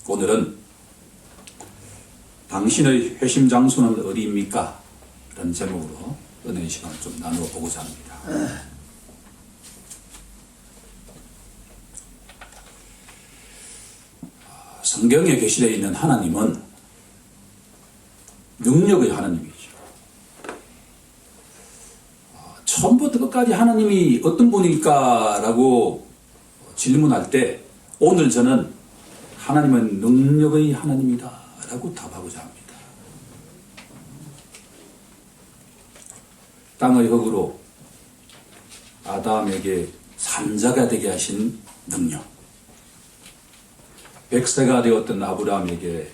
오늘은 당신의 회심 장소는 어디입니까? 라는 제목으로 은혜의 시간을 좀 나누어 보고자 합니다. 성경에 계시되어 있는 하나님은 능력의 하나님이죠. 처음부터 끝까지 하나님이 어떤 분일까라고 질문할 때 오늘 저는 하나님은 능력의 하나님이다 라고 답하고자 합니다. 땅의 흙으로 아담에게 산자가 되게 하신 능력, 100세가 되었던 아브라함에게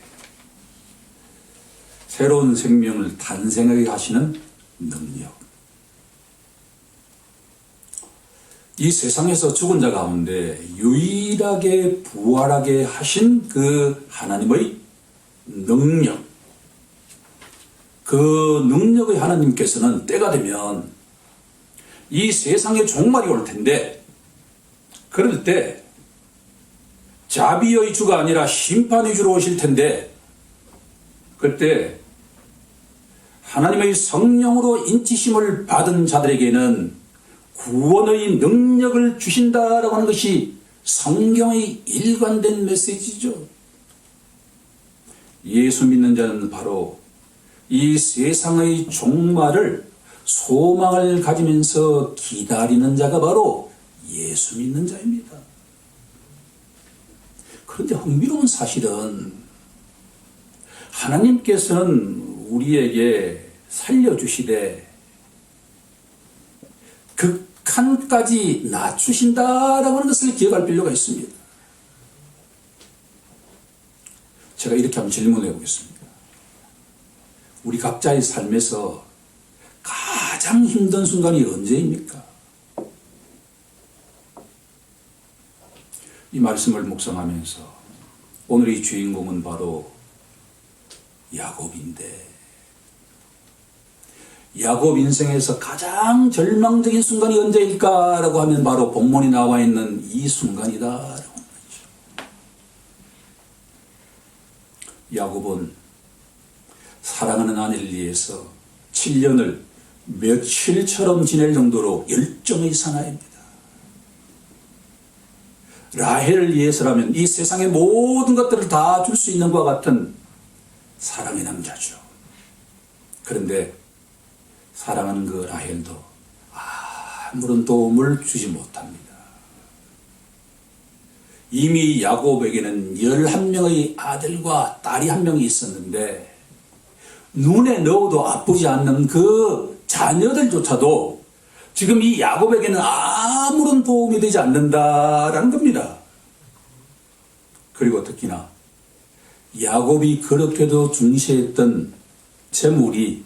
새로운 생명을 탄생하게 하시는 능력, 이 세상에서 죽은 자 가운데 유일하게 부활하게 하신 그 하나님의 능력, 그 능력의 하나님께서는 때가 되면 이 세상의 종말이 올 텐데, 그럴 때 자비의 주가 아니라 심판의 주로 오실 텐데, 그때 하나님의 성령으로 인치심을 받은 자들에게는 구원의 능력을 주신다라고 하는 것이 성경의 일관된 메시지죠. 예수 믿는 자는 바로 이 세상의 종말을 소망을 가지면서 기다리는 자가 바로 예수 믿는 자입니다. 그런데 흥미로운 사실은 하나님께서는 우리에게 살려주시되 극한까지 낮추신다라고 하는 것을 기억할 필요가 있습니다. 제가 이렇게 한번 질문해 보겠습니다. 우리 각자의 삶에서 가장 힘든 순간이 언제입니까? 이 말씀을 묵상하면서 오늘의 주인공은 바로 야곱인데, 야곱 인생에서 가장 절망적인 순간이 언제일까라고 하면 바로 본문이 나와 있는 이 순간이다라고 하는 거죠. 야곱은 사랑하는 아내를 위해서 7년을 며칠처럼 지낼 정도로 열정의 사나이입니다. 라헬을 위해서라면 이 세상의 모든 것들을 다 줄 수 있는 것과 같은 사랑의 남자죠. 그런데 사랑하는 그 라헬도 아무런 도움을 주지 못합니다. 이미 야곱에게는 11명의 아들과 딸이 한 명이 있었는데 눈에 넣어도 아프지 않는 그 자녀들조차도 지금 이 야곱에게는 아무런 도움이 되지 않는다라는 겁니다. 그리고 특히나 야곱이 그렇게도 중시했던 재물이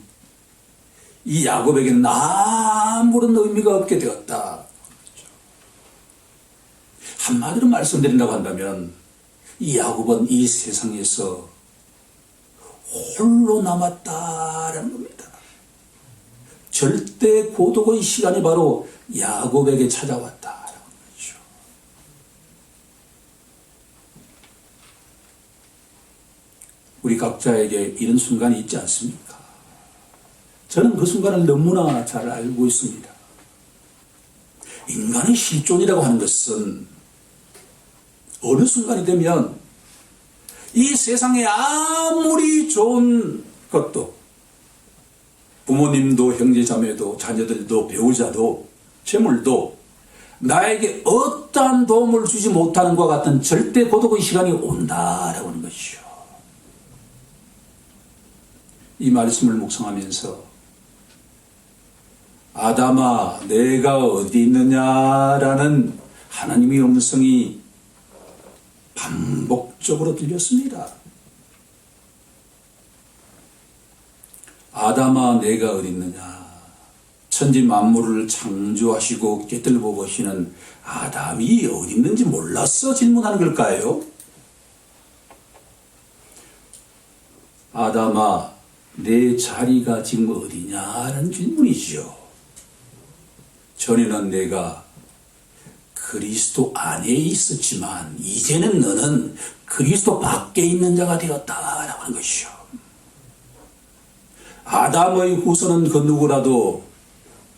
이 야곱에게는 아무런 의미가 없게 되었다. 한마디로 말씀드린다고 한다면 이 야곱은 이 세상에서 홀로 남았다라는 겁니다. 절대 고독의 시간이 바로 야곱에게 찾아왔다라는 거죠. 우리 각자에게 이런 순간이 있지 않습니까? 저는 그 순간을 너무나 잘 알고 있습니다. 인간의 실존이라고 하는 것은 어느 순간이 되면 이 세상에 아무리 좋은 것도, 부모님도 형제자매도 자녀들도 배우자도 재물도 나에게 어떠한 도움을 주지 못하는 것과 같은 절대 고독의 시간이 온다라고 하는 것이죠. 이 말씀을 묵상하면서 아담아 내가 어디 있느냐라는 하나님의 음성이 반복적으로 들렸습니다. 아담아 내가 어디 있느냐. 천지 만물을 창조하시고 꿰뚫어 보시는 아담이 어디 있는지 몰랐어 질문하는 걸까요? 아담아 내 자리가 지금 어디냐라는 질문이죠. 전에는 내가 그리스도 안에 있었지만 이제는 너는 그리스도 밖에 있는 자가 되었다라고 하는 것이요. 아담의 후손은 그 누구라도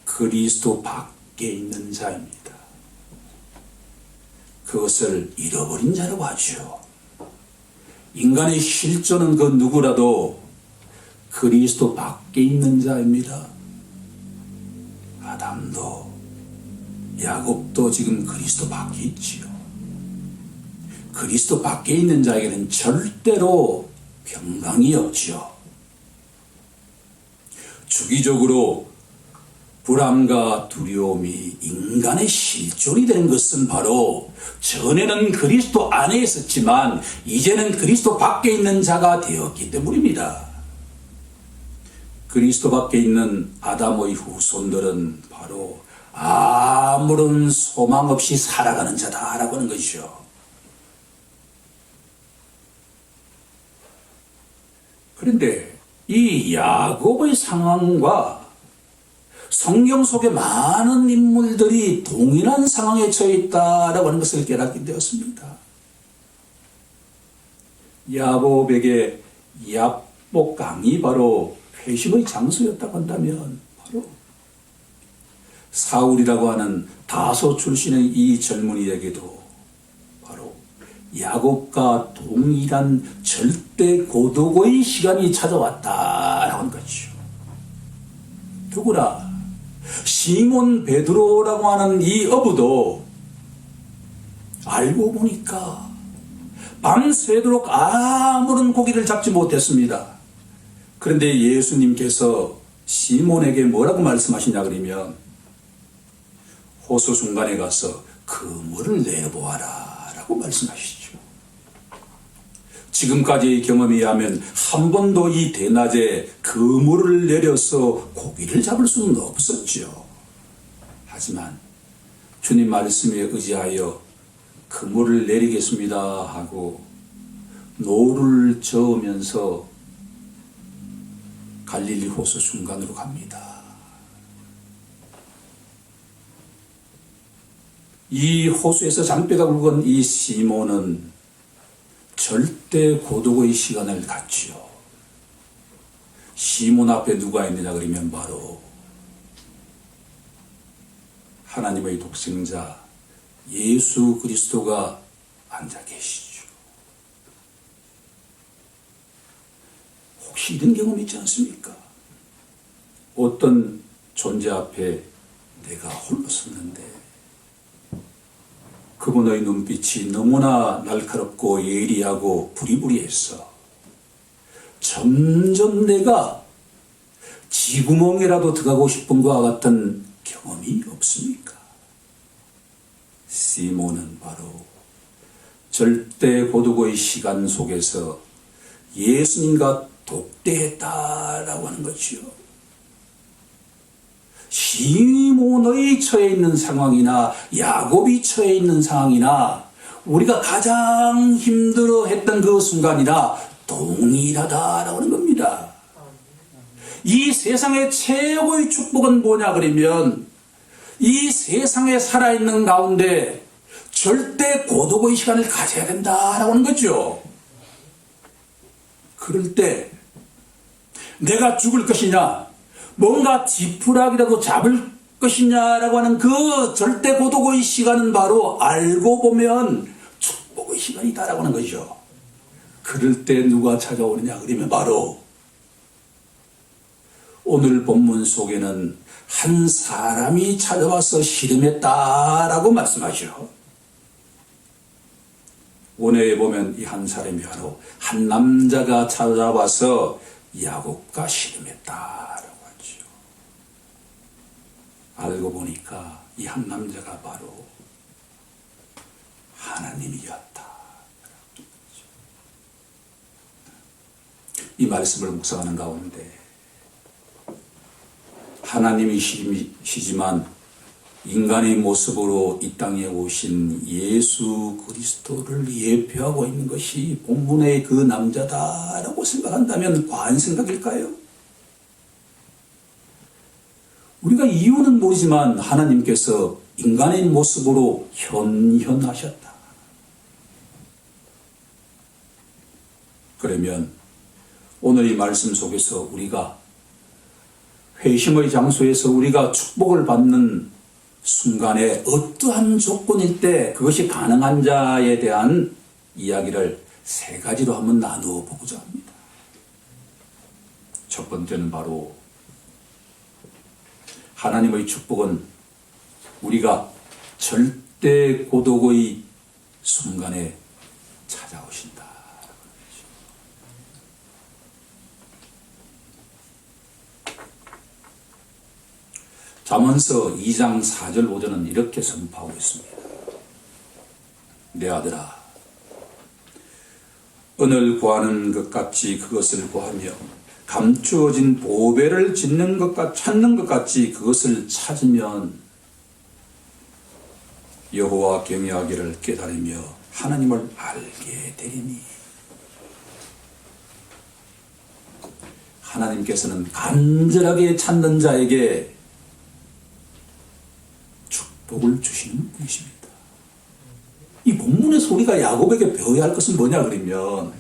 그리스도 밖에 있는 자입니다. 그것을 잃어버린 자라고 하죠. 인간의 실존은 그 누구라도 그리스도 밖에 있는 자입니다. 아담도 야곱도 지금 그리스도 밖에 있지요. 그리스도 밖에 있는 자에게는 절대로 평강이 없지요. 주기적으로 불안과 두려움이 인간의 실존이 되는 것은 바로 전에는 그리스도 안에 있었지만 이제는 그리스도 밖에 있는 자가 되었기 때문입니다. 그리스도 밖에 있는 아담의 후손들은 바로 아무런 소망 없이 살아가는 자다라고 하는 것이죠. 그런데 이 야곱의 상황과 성경 속에 많은 인물들이 동일한 상황에 처해 있다라고 하는 것을 깨닫게 되었습니다. 야곱에게 야복강이 바로 회심의 장소였다고 한다면 바로 사울이라고 하는 다소 출신의 이 젊은이에게도 바로 야곱과 동일한 절대 고독의 시간이 찾아왔다라고 하는 거죠. 누구나 시몬 베드로라고 하는 이 어부도 알고 보니까 밤새도록 아무런 고기를 잡지 못했습니다. 그런데 예수님께서 시몬에게 뭐라고 말씀하시냐 그러면 호수 중간에 가서 그물을 내려보아라 라고 말씀하시죠. 지금까지의 경험에 의하면 한 번도 이 대낮에 그물을 내려서 고기를 잡을 수는 없었죠. 하지만 주님 말씀에 의지하여 그물을 내리겠습니다 하고 노를 저으면서 갈릴리 호수 중간으로 갑니다. 이 호수에서 장대가 굵은 이 시몬은 절대 고독의 시간을 갖지요. 시몬 앞에 누가 있느냐 그러면 바로 하나님의 독생자 예수 그리스도가 앉아 계시죠. 혹시 이런 경험 있지 않습니까? 어떤 존재 앞에 내가 홀로 섰는데 그분의 눈빛이 너무나 날카롭고 예리하고 부리부리해서 점점 내가 지구멍에라도 들어가고 싶은 것과 같은 경험이 없습니까? 시몬은 바로 절대 고독의 시간 속에서 예수님과 독대했다라고 하는 것이요. 시몬의 처해 있는 상황이나 야곱이 처해 있는 상황이나 우리가 가장 힘들어했던 그 순간이나 동일하다라고 하는 겁니다. 이 세상의 최고의 축복은 뭐냐 그러면 이 세상에 살아있는 가운데 절대 고독의 시간을 가져야 된다라고 하는 거죠. 그럴 때 내가 죽을 것이냐 뭔가 지푸라기라도 잡을 것이냐라고 하는 그 절대 고독의 시간은 바로 알고 보면 축복의 시간이다라고 하는 거죠. 그럴 때 누가 찾아오느냐 그러면 바로 오늘 본문 속에는 한 사람이 찾아와서 씨름했다라고 말씀하죠. 오늘에 보면 이 한 사람이 바로 한 남자가 찾아와서 야곱과 씨름했다라고 하죠. 알고 보니까 이 한 남자가 바로 하나님이었다. 이 말씀을 묵상하는 가운데 하나님이시지만 인간의 모습으로 이 땅에 오신 예수 그리스도를 예표하고 있는 것이 본문의 그 남자다라고 생각한다면 과한 생각일까요? 우리가 이유는 모르지만 하나님께서 인간의 모습으로 현현하셨다. 그러면 오늘 이 말씀 속에서 우리가 회심의 장소에서 우리가 축복을 받는 순간에 어떠한 조건일 때 그것이 가능한 자에 대한 이야기를 세 가지로 한번 나누어 보고자 합니다. 첫 번째는 바로 하나님의 축복은 우리가 절대 고독의 순간에 찾아오신다. 잠언서 2장 4절 5절은 이렇게 선포하고 있습니다. 내 아들아, 은을 구하는 것 같이 그것을 구하며 감추어진 보배를 찾는 것 같이 그것을 찾으면 여호와 경외하기를 깨달으며 하나님을 알게 되리니. 하나님께서는 간절하게 찾는 자에게 축복을 주시는 분이십니다. 이 본문에서 우리가 야곱에게 배워야 할 것은 뭐냐 그러면,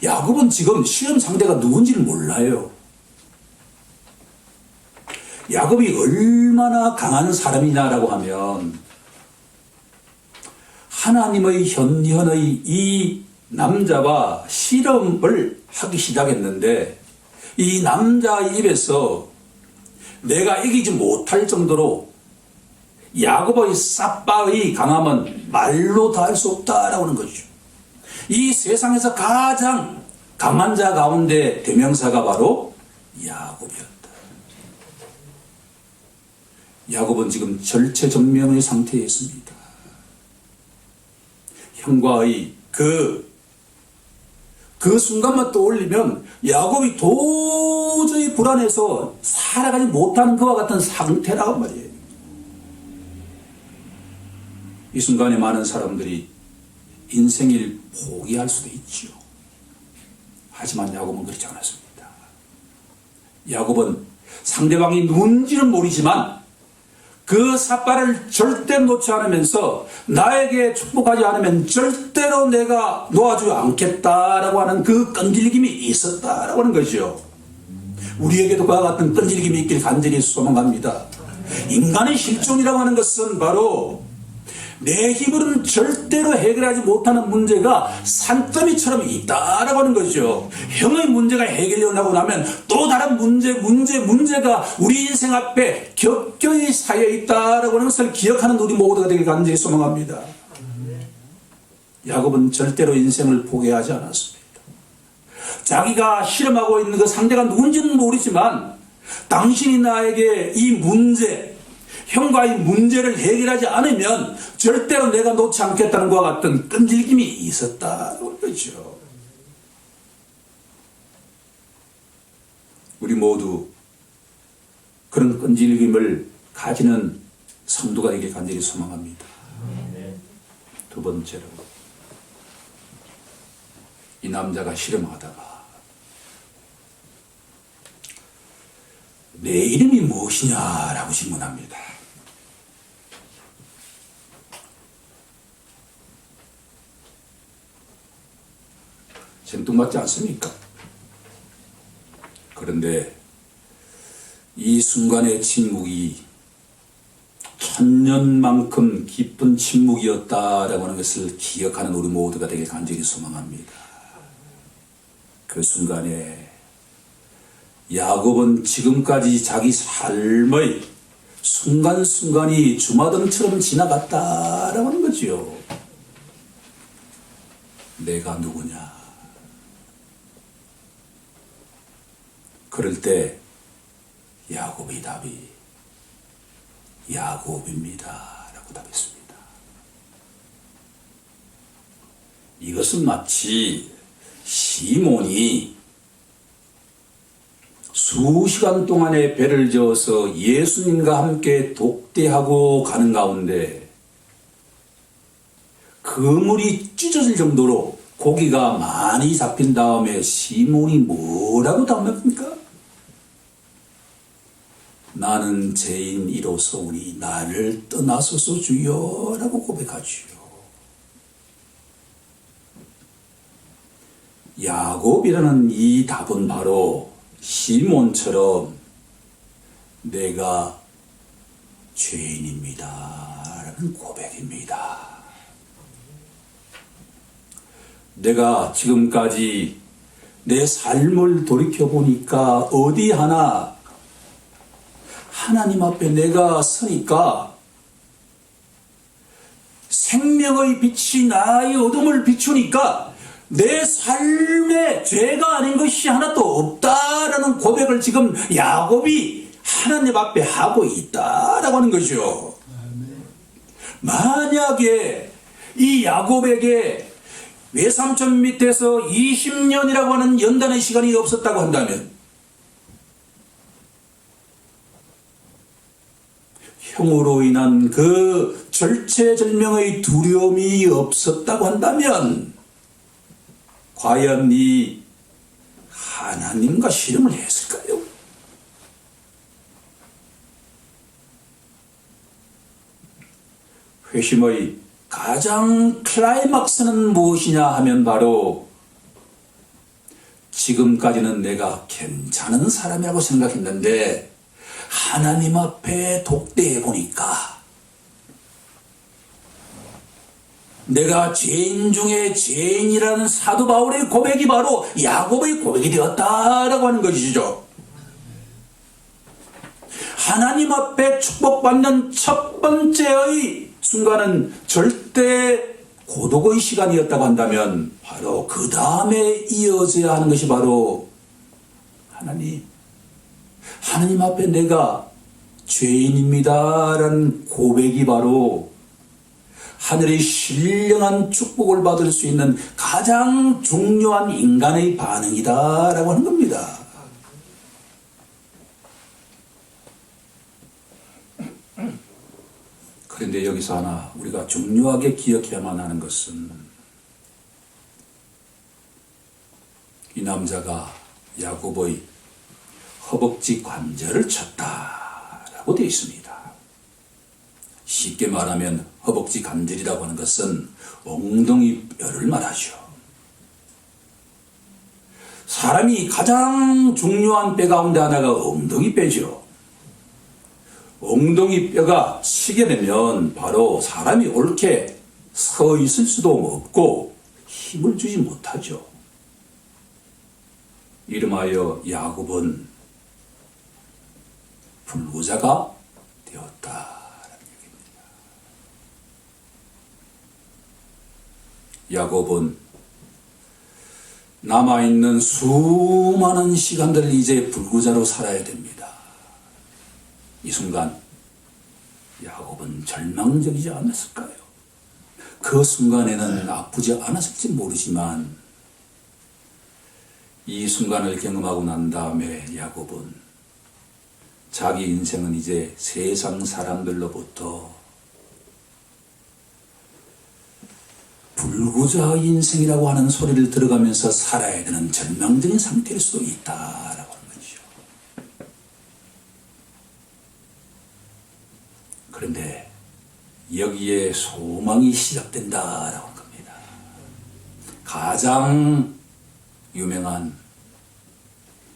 야곱은 지금 시험 상대가 누군지를 몰라요. 야곱이 얼마나 강한 사람이냐라고 하면, 하나님의 현현의 이 남자와 실험을 하기 시작했는데, 이 남자 입에서 내가 이기지 못할 정도로 야곱의 撒바의 강함은 말로 다 할 수 없다라고 하는 것이죠. 이 세상에서 가장 강한 자 가운데 대명사가 바로 야곱이었다. 야곱은 지금 절체절명의 상태에 있습니다. 형과의 그 순간만 떠올리면 야곱이 도저히 불안해서 살아가지 못하는 그와 같은 상태라고 말이에요. 이 순간에 많은 사람들이 인생을 포기할 수도 있죠. 하지만 야곱은 그렇지 않았습니다. 야곱은 상대방이 누군지는 모르지만 그 삿발을 절대 놓지 않으면서 나에게 축복하지 않으면 절대로 내가 놓아주지 않겠다라고 하는 그 끈질김이 있었다라고 하는 것이죠. 우리에게도 그와 같은 끈질김이 있길 간절히 소망합니다. 인간의 실존이라고 하는 것은 바로 내 힘으로는 절대로 해결하지 못하는 문제가 산더미처럼 있다라고 하는 거죠. 형의 문제가 해결되려고 하면 또 다른 문제가 우리 인생 앞에 겹겹이 쌓여 있다라고 하는 것을 기억하는 우리 모두가 되길 간절히 소망합니다. 야곱은 절대로 인생을 포기하지 않았습니다. 자기가 실험하고 있는 그 상대가 누군지는 모르지만 당신이 나에게 이 문제, 형과의 문제를 해결하지 않으면 절대로 내가 놓지 않겠다는 것과 같은 끈질김이 있었다는 거죠. 우리 모두 그런 끈질김을 가지는 성도가 되길 간절히 소망합니다. 두 번째로, 이 남자가 실험하다가 내 이름이 무엇이냐라고 질문합니다. 생뚱맞지 않습니까? 그런데 이 순간의 침묵이 천년만큼 깊은 침묵이었다라고 하는 것을 기억하는 우리 모두가 되게 간절히 소망합니다. 그 순간에 야곱은 지금까지 자기 삶의 순간순간이 주마등처럼 지나갔다라고 하는 거지요. 내가 누구냐? 그럴 때 야곱의 답이 야곱입니다 라고 답했습니다. 이것은 마치 시몬이 수시간 동안의 배를 저어서 예수님과 함께 독대하고 가는 가운데 그물이 찢어질 정도로 고기가 많이 잡힌 다음에 시몬이 뭐라고 답합니까? 나는 죄인이로소오니 나를 떠나소서 주여라고 고백하지요. 야곱이라는 이 답은 바로 시몬처럼 내가 죄인입니다 라는 고백입니다. 내가 지금까지 내 삶을 돌이켜보니까 어디 하나 하나님 앞에 내가 서니까 생명의 빛이 나의 어둠을 비추니까 내 삶에 죄가 아닌 것이 하나도 없다라는 고백을 지금 야곱이 하나님 앞에 하고 있다라고 하는 것이죠. 만약에 이 야곱에게 외삼촌 밑에서 20년이라고 하는 연단의 시간이 없었다고 한다면, 형으로 인한 그 절체절명의 두려움이 없었다고 한다면 과연 이 하나님과 씨름을 했을까요? 회심의 가장 클라이막스는 무엇이냐 하면 바로 지금까지는 내가 괜찮은 사람이라고 생각했는데 하나님 앞에 독대해 보니까 내가 죄인 중에 죄인이라는 사도 바울의 고백이 바로 야곱의 고백이 되었다라고 하는 것이죠. 하나님 앞에 축복받는 첫 번째의 순간은 절대 고독의 시간이었다고 한다면 바로 그 다음에 이어져야 하는 것이 바로 하나님 앞에 내가 죄인입니다라는 고백이 바로 하늘의 신령한 축복을 받을 수 있는 가장 중요한 인간의 반응이다라고 하는 겁니다. 그런데 여기서 하나 우리가 중요하게 기억해야만 하는 것은 이 남자가 야곱의 허벅지 관절을 쳤다라고 되어 있습니다. 쉽게 말하면 허벅지 관절이라고 하는 것은 엉덩이 뼈를 말하죠. 사람이 가장 중요한 뼈 가운데 하나가 엉덩이 뼈죠. 엉덩이 뼈가 치게 되면 바로 사람이 옳게 서 있을 수도 없고 힘을 주지 못하죠. 이름하여 야곱은 불구자가 되었다라는 얘기입니다. 야곱은 남아있는 수많은 시간들을 이제 불구자로 살아야 됩니다. 이 순간 야곱은 절망적이지 않았을까요? 그 순간에는 아프지 않았을지 모르지만 이 순간을 경험하고 난 다음에 야곱은 자기 인생은 이제 세상 사람들로부터 불구자 인생이라고 하는 소리를 들어가면서 살아야 되는 절망적인 상태일 수도 있다라고 하는 거죠. 그런데 여기에 소망이 시작된다라고 하는 겁니다. 가장 유명한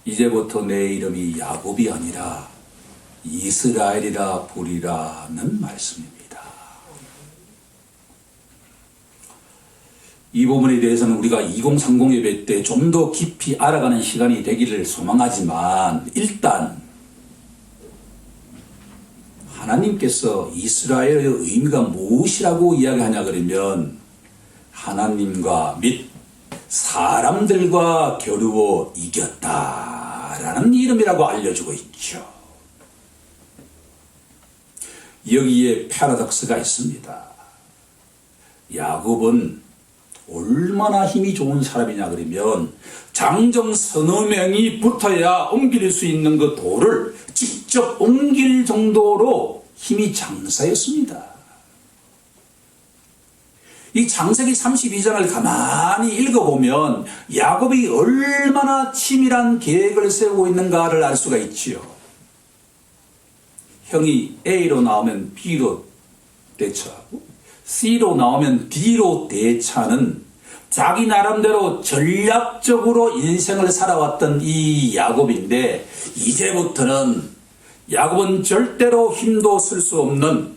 이제부터 내 이름이 야곱이 아니라 이스라엘이라 부리라는 말씀입니다. 이 부분에 대해서는 우리가 2030 예배 때 좀 더 깊이 알아가는 시간이 되기를 소망하지만 일단 하나님께서 이스라엘의 의미가 무엇이라고 이야기하냐 그러면 하나님과 및 사람들과 겨루어 이겼다라는 이름이라고 알려주고 있죠. 여기에 패러독스가 있습니다. 야곱은 얼마나 힘이 좋은 사람이냐 그러면 장정 서너 명이 붙어야 옮길 수 있는 그 돌을 직접 옮길 정도로 힘이 장사였습니다. 이 창세기 32장을 가만히 읽어보면 야곱이 얼마나 치밀한 계획을 세우고 있는가를 알 수가 있지요. 형이 A로 나오면 B로 대처하고 C로 나오면 D로 대처하는 자기 나름대로 전략적으로 인생을 살아왔던 이 야곱인데, 이제부터는 야곱은 절대로 힘도 쓸 수 없는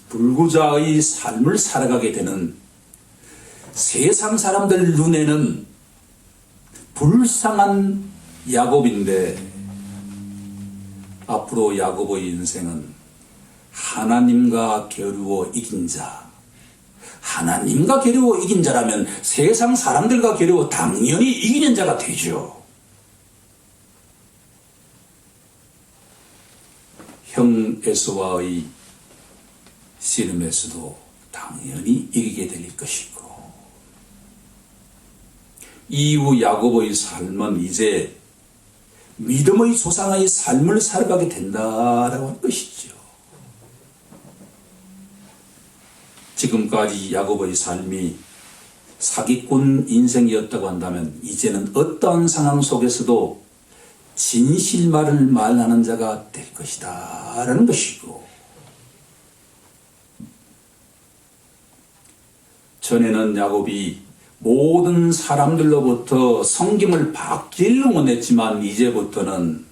불구자의 삶을 살아가게 되는, 세상 사람들 눈에는 불쌍한 야곱인데, 앞으로 야곱의 인생은 하나님과 겨루어 이긴 자, 하나님과 겨루어 이긴 자라면 세상 사람들과 겨루어 당연히 이기는 자가 되죠. 형 에서와의 씨름에서도 당연히 이기게 될 것이고, 이후 야곱의 삶은 이제 믿음의 조상의 삶을 살아가게 된다라고 하는 것이죠. 지금까지 야곱의 삶이 사기꾼 인생이었다고 한다면, 이제는 어떠한 상황 속에서도 진실말을 말하는 자가 될 것이다 라는 것이고, 전에는 야곱이 모든 사람들로부터 섬김을 받기를 원했지만, 이제부터는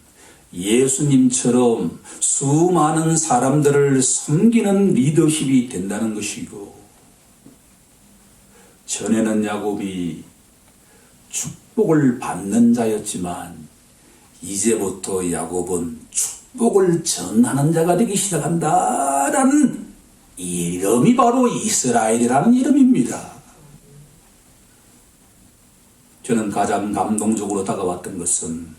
예수님처럼 수많은 사람들을 섬기는 리더십이 된다는 것이고, 전에는 야곱이 축복을 받는 자였지만 이제부터 야곱은 축복을 전하는 자가 되기 시작한다라는 이름이 바로 이스라엘이라는 이름입니다. 저는 가장 감동적으로 다가왔던 것은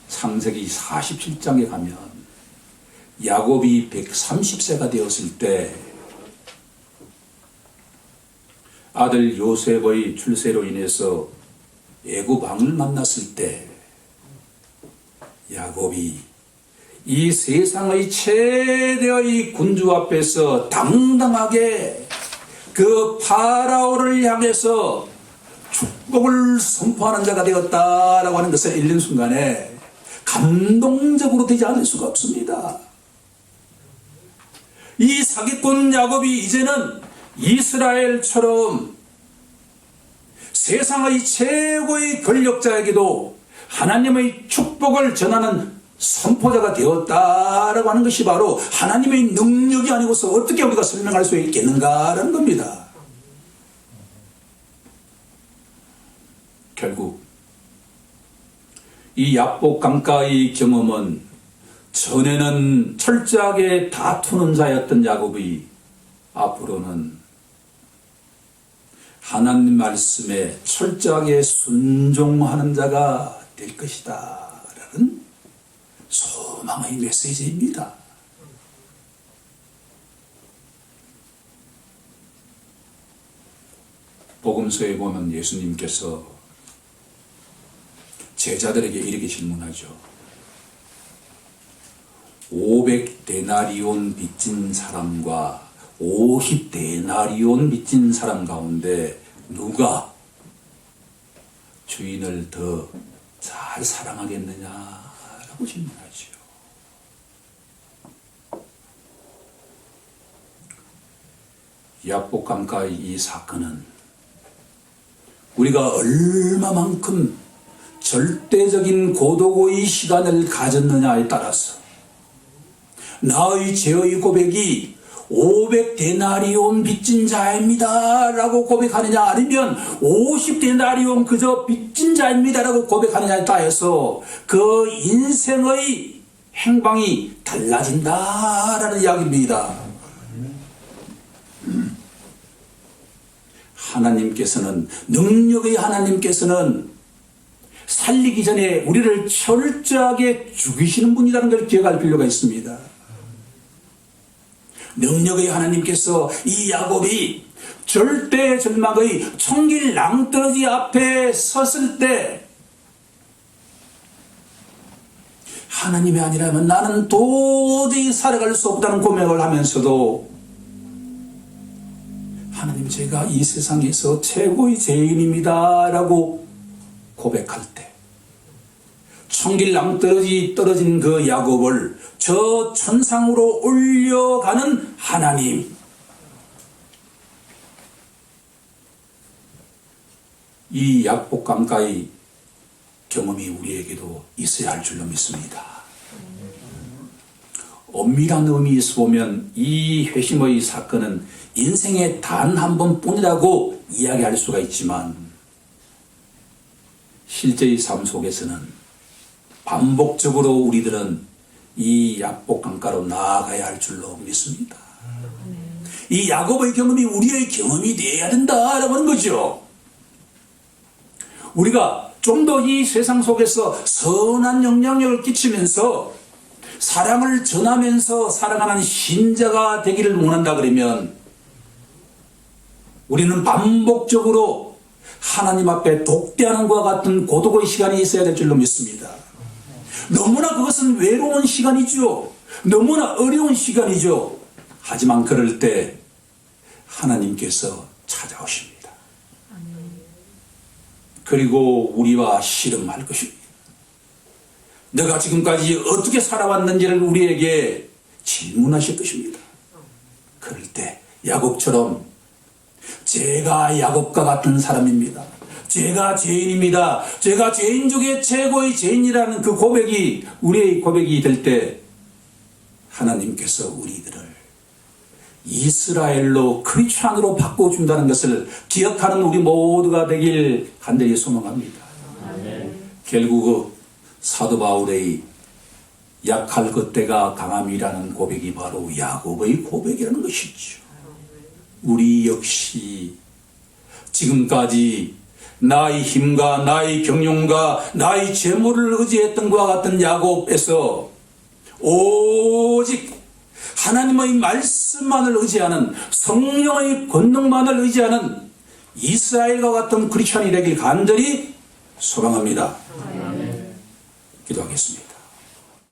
창세기 47장에 가면 야곱이 130세가 되었을 때 아들 요셉의 출세로 인해서 애굽 왕을 만났을 때, 야곱이 이 세상의 최대의 군주 앞에서 당당하게 그 파라오를 향해서 축복을 선포하는 자가 되었다라고 하는 것을 읽는 순간에 감동적으로 되지 않을 수가 없습니다. 이 사기꾼 야곱이 이제는 이스라엘처럼 세상의 최고의 권력자에게도 하나님의 축복을 전하는 선포자가 되었다라고 하는 것이 바로 하나님의 능력이 아니고서 어떻게 우리가 설명할 수 있겠는가라는 겁니다. 결국 이 야복 강가의 경험은 전에는 철저하게 다투는 자였던 야곱이 앞으로는 하나님 말씀에 철저하게 순종하는 자가 될 것이다 라는 소망의 메시지입니다. 복음서에 보면 예수님께서 제자들에게 이렇게 질문하죠. 500데나리온 빚진 사람과 50데나리온 빚진 사람 가운데 누가 주인을 더 잘 사랑하겠느냐라고 질문하죠. 야복 강가의 이 사건은 우리가 얼마만큼 절대적인 고도고의 시간을 가졌느냐에 따라서 나의 죄의 고백이 500데나리온 빚진 자입니다 라고 고백하느냐, 아니면 50데나리온 그저 빚진 자입니다 라고 고백하느냐에 따라서 그 인생의 행방이 달라진다라는 이야기입니다. 하나님께서는, 능력의 하나님께서는 살리기 전에 우리를 철저하게 죽이시는 분이라는 걸 기억할 필요가 있습니다. 능력의 하나님께서 이 야곱이 절대 절망의 청길 낭떠러지 앞에 섰을 때 하나님이 아니라면 나는 도저히 살아갈 수 없다는 고백을 하면서도 하나님, 제가 이 세상에서 최고의 죄인입니다 라고 고백할 때 천길 낭떠러지 떨어진 그 야곱을 저 천상으로 올려가는 하나님, 이 약복강가의 경험이 우리에게도 있어야 할 줄로 믿습니다. 엄밀한 의미에서 보면 이 회심의 사건은 인생의 단 한 번뿐이라고 이야기할 수가 있지만 실제의 삶 속에서는 반복적으로 우리들은 이 약복강가로 나아가야 할 줄로 믿습니다. 이 야곱의 경험이 우리의 경험이 되어야 된다라고 하는 거죠. 우리가 좀 더 이 세상 속에서 선한 영향력을 끼치면서 사랑을 전하면서 살아가는 신자가 되기를 원한다 그러면 우리는 반복적으로 하나님 앞에 독대하는 것과 같은 고독의 시간이 있어야 될 줄로 믿습니다. 너무나 그것은 외로운 시간이죠. 너무나 어려운 시간이죠. 하지만 그럴 때 하나님께서 찾아오십니다. 그리고 우리와 씨름할 것입니다. 내가 지금까지 어떻게 살아왔는지를 우리에게 질문하실 것입니다. 그럴 때 야곱처럼 제가 야곱과 같은 사람입니다. 제가 죄인입니다. 제가 죄인 중에 최고의 죄인이라는 그 고백이 우리의 고백이 될 때 하나님께서 우리들을 이스라엘로 크리스찬으로 바꿔준다는 것을 기억하는 우리 모두가 되길 간절히 소망합니다. 결국 사도 바울의 약할 그때가 강함이라는 고백이 바로 야곱의 고백이라는 것이죠. 우리 역시 지금까지 나의 힘과 나의 경륜과 나의 재물을 의지했던 것과 같은 야곱에서 오직 하나님의 말씀만을 의지하는 성령의 권능만을 의지하는 이스라엘과 같은 크리스찬이 되길 간절히 소망합니다. 기도하겠습니다.